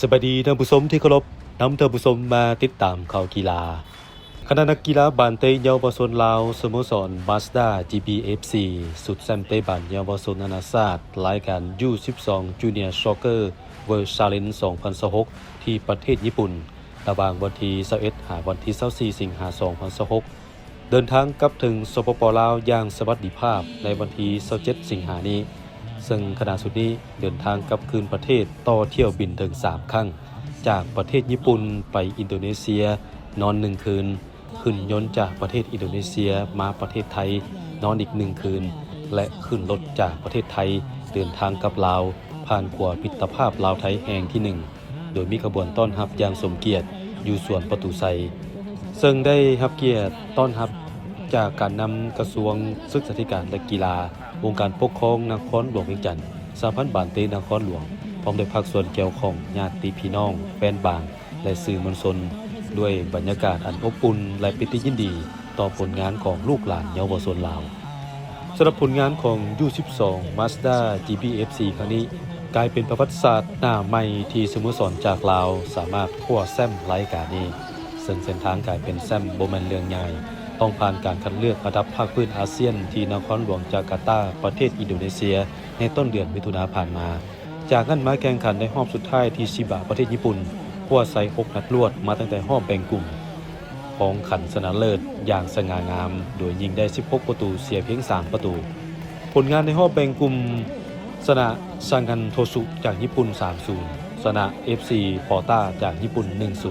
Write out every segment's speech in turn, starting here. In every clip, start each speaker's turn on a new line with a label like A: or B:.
A: สวัสดีท่านผู้ชมที่เคารพนำท่านผู้ชมมาติดตามข่าวกีฬาคณะนักกีฬาบานเตเยาวชนลาวสโมสรมาสด้า GBFC สุดแซมเตบานเยาวชนนานาชาติรายการ U12 Junior Soccer World Challenge 2026 ที่ประเทศญี่ปุ่นระหว่างวันที่21หาวันที่24สิงหาคม2026เดินทางกลับถึงสปป.ลาวอย่างสวัสดิภาพในวันที่27สิงหาคมนี้ซึ่งขณะสุดนี้เดินทางกลับคืนประเทศต่อเที่ยวบินถึง3ครั้งจากประเทศญี่ปุ่นไปอินโดนีเซียนอน1คืนขึ้นยนต์จากประเทศอินโดนีเซียมาประเทศไทยนอนอีก1คืนและขึ้นรถจากประเทศไทยเดินทางกลับลาวผ่านขัวมิตรภาพลาวไทยแห่งที่1โดยมีขบวนต้อนรับอย่างสมเกียรติอยู่สวนประตูไซซึ่งได้รับเกียรติต้อนรับจากการนำกระทรวงศึกษาธิการและกีฬาองค์การปกครองนครหลวงเวียงจันทร์สหพันธ์บานเตนครหลวงพร้อมด้วยภาคส่วนเกี่ยวข้องญาติพี่น้องแฟนบางและสื่อมวลชนด้วยบรรยากาศอันอบอุ่นและปิติยินดีต่อผลงานของลูกหลานเยาวชนลาวสำหรับผลงานของ U12 Mazda GBFC ครั้งนี้กลายเป็นประวัติศาสตร์หน้าใหม่ที่สโมสรจากลาวสามารถคว้าแชมป์รายการนี้ซึ่งเส้นทางกลายเป็นแชมป์บ่แม่นเรื่องง่ายต้องผ่านการคัดเลือกระดับภาคพื้นอาเซียนที่นครหลวงจาการ์ตาประเทศอินโดนีเซียในต้นเดือนมิถุนายนผ่านมาจากนั้นมาแข่งขันในรอบสุดท้ายที่ชิบะประเทศญี่ปุ่นคว้าชัย6นัดรวดมาตั้งแต่รอบแบ่งกลุ่มของขันชนะเลิศอย่างสง่างามโดยยิงได้16ประตูเสียเพียง3ประตูผลงานในรอบแบ่งกลุ่มชนะซังกันโทสุจากญี่ปุ่น 3-0 ชนะ FC พอต้าจากญี่ปุ่น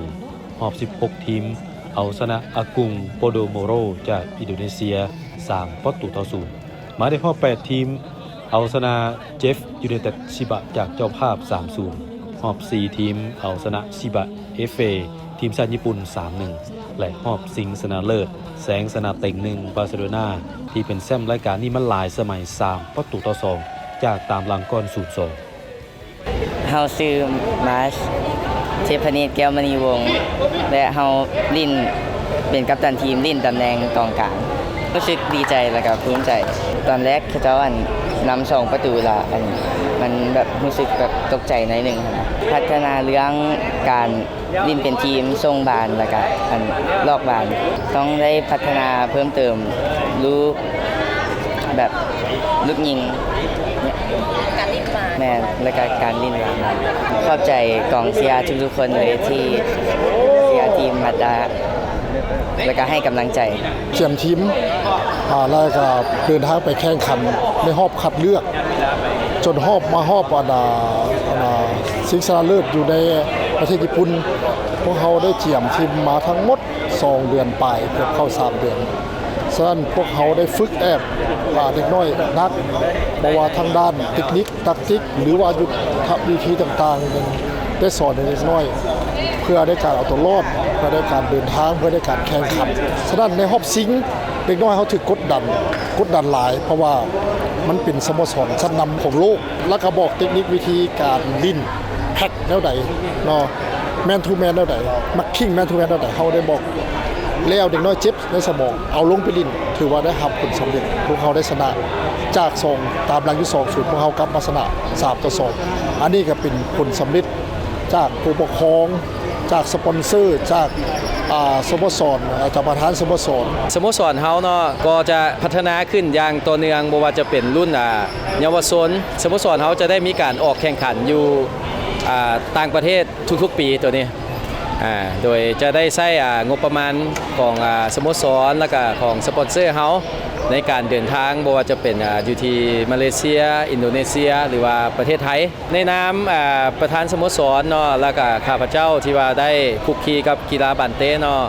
A: 1-0 รอบ16ทีมเอาชนะอากุงโปโดโมโรจากอินโดนีเซีย3ประตูต่อ0มาในรอบ8ทีมเอาชนะเจฟยูไนเต็ดชิบะจากเจ้าภาพ 3-0 รอบ4ทีมเอาชนะชิบะ FA ทีมชาติญี่ปุ่น 3-1 และรอบชิงชนะเลิศแสงชนะเต็ง1บาร์เซโลนาที่เป็นแชมป์รายการนี้มันหลายสมัย3ประตูต่อ2จากตามหลังก่อน 0-2
B: เฮาชื่อมาร์ชเทพนิตแก้วมณีวงศ์และเฮาลิ้นเป็นกัปตันทีมลิ้นตำแหน่งกองกลางรู้สึกดีใจและก็ภูมิใจตอนแรกเขาเจ้านำ2ประตูละมันแบบรู้สึกแบบตกใจหน่อยนึงนะพัฒนาเรื่องการลิ้นเป็นทีมทรงบานแล้วก็ลอกบานต้องได้พัฒนาเพิ่มเติมรู้แบบลูกยิงแม่และการลิ้นขอบใจกองเชียร์ทุกๆคนเลยที่เชียร์ทีมมาดาและก็ให้กำลังใจ
C: เชียร์ทีมแล้วก็เดินทางไปแข่งขันในรอบคัดเลือกจนรอบชิงชนะเลิศอยู่ในประเทศญี่ปุ่นพวกเขาได้เจียมทีมมาทั้งหมด2เดือนปลายเกือบเข้า3เดือนฉะนั้นพวกเขาได้ฝึกเด็กน้อยนักบ่ว่าทางด้านเทคนิคแทคติกหรือว่ายุทธวิธีต่างๆได้สอนเด็กน้อยเพื่อได้การเอาตัวรอดเพื่อได้การเดินทางเพื่อได้การแข่งขันฉะนั้นในรอบชิงเด็กน้อยเขาถูกกดดันหลายเพราะว่ามันเป็นสโมสรชั้นนำของโลกแล้วก็บอกเทคนิควิธีการลิ้นแพ็คแนวใดเนาะแมนทูแมนแนวใดมักคิงแมนทูแมนแนวใดเขาได้บอกแล้วเด็กน้อยเจ็บในสมองเอาลงไปลิ้นถือว่าได้รับผลสำเร็จพวกเขาได้ชนะจาก2ตามหลังอยู่2-0พวกเขากลับมาชนะ3-2อันนี้ก็เป็นผลสำเร็จจากผู้ปกครองจากสปอนเซอร์จากสโมสรจากประธานสโมสร
D: เฮาเนาะก็จะพัฒนาขึ้นอย่างต่อเนื่องบ่ว่าจะเป็นรุ่นเยาวชนสโมสรเฮาจะได้มีการออกแข่งขันอยู่ต่างประเทศทุกๆปีตัวนี้โดยจะได้ใช้งบประมาณของสโมสรและก็ของสปอนเซอร์เฮาในการเดินทางบ่ว่าจะเป็นอยู่ที่มาเลเซียอินโดนีเซียหรือว่าประเทศไทยในนามประธานสโมสรเนาะแล้วก็ข้าพเจ้าที่ว่าได้คุกคีกับกีฬาบานเตเนาะ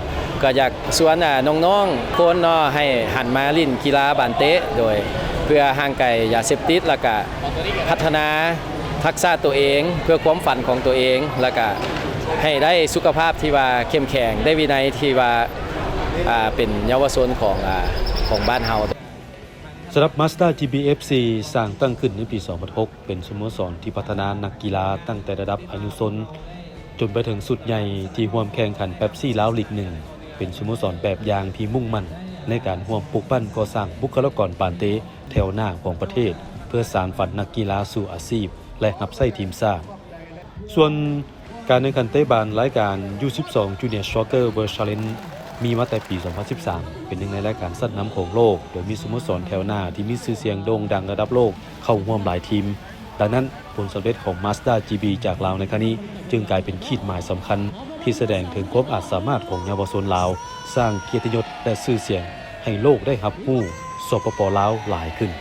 D: ก็อยากชวนน้องๆคนเนาะให้หันมาเล่นกีฬาบานเตโดยเพื่อห่างไกลยาเสพติดแล้วก็พัฒนาทักษะตัวเองเพื่อความฝันของตัวเองแล้วก็ให้ได้สุขภาพที่ว่าเข้มแข็งได้วินัยที่ว่าเป็นเยาวชนของบ้านเฮา
A: สำหรับ Mazda GBFC สร้างตั้งขึ้นในปี 2006 เป็นสโมสรที่พัฒนานักกีฬาตั้งแต่ระดับอนุชนจนไปถึงสุดใหญ่ที่ร่วมแข่งขันเป๊ปซี่ลาวลีก 1เป็นสโมสรแบบอย่างที่มุ่งมั่นในการร่วมปลูกปั้นก่อสร้างบุคลากรปานเตแถวหน้าของประเทศเพื่อสานฝันนักกีฬาสู่อาชีพและรับใช้ทีมชาติส่วน การแข่งขันเตะบานรายการ U12 Junior Soccer World Challenge มีมาแต่ปี 2013 เป็นหนึ่งในรายการสัตว์น้ำของโลก โดยมีสโมสรแถวหน้าที่มีชื่อเสียงโด่งดังระดับโลกเข้าร่วมหลายทีม ดังนั้นผลสำเร็จของ Mazda GB จากลาวในครั้งนี้จึงกลายเป็นขีดหมายสำคัญที่แสดงถึงความอาจสามารถของเยาวชนลาว สร้างเกียรติยศและชื่อเสียงให้โลกได้รับรู้สปป.ลาวหลายขึ้น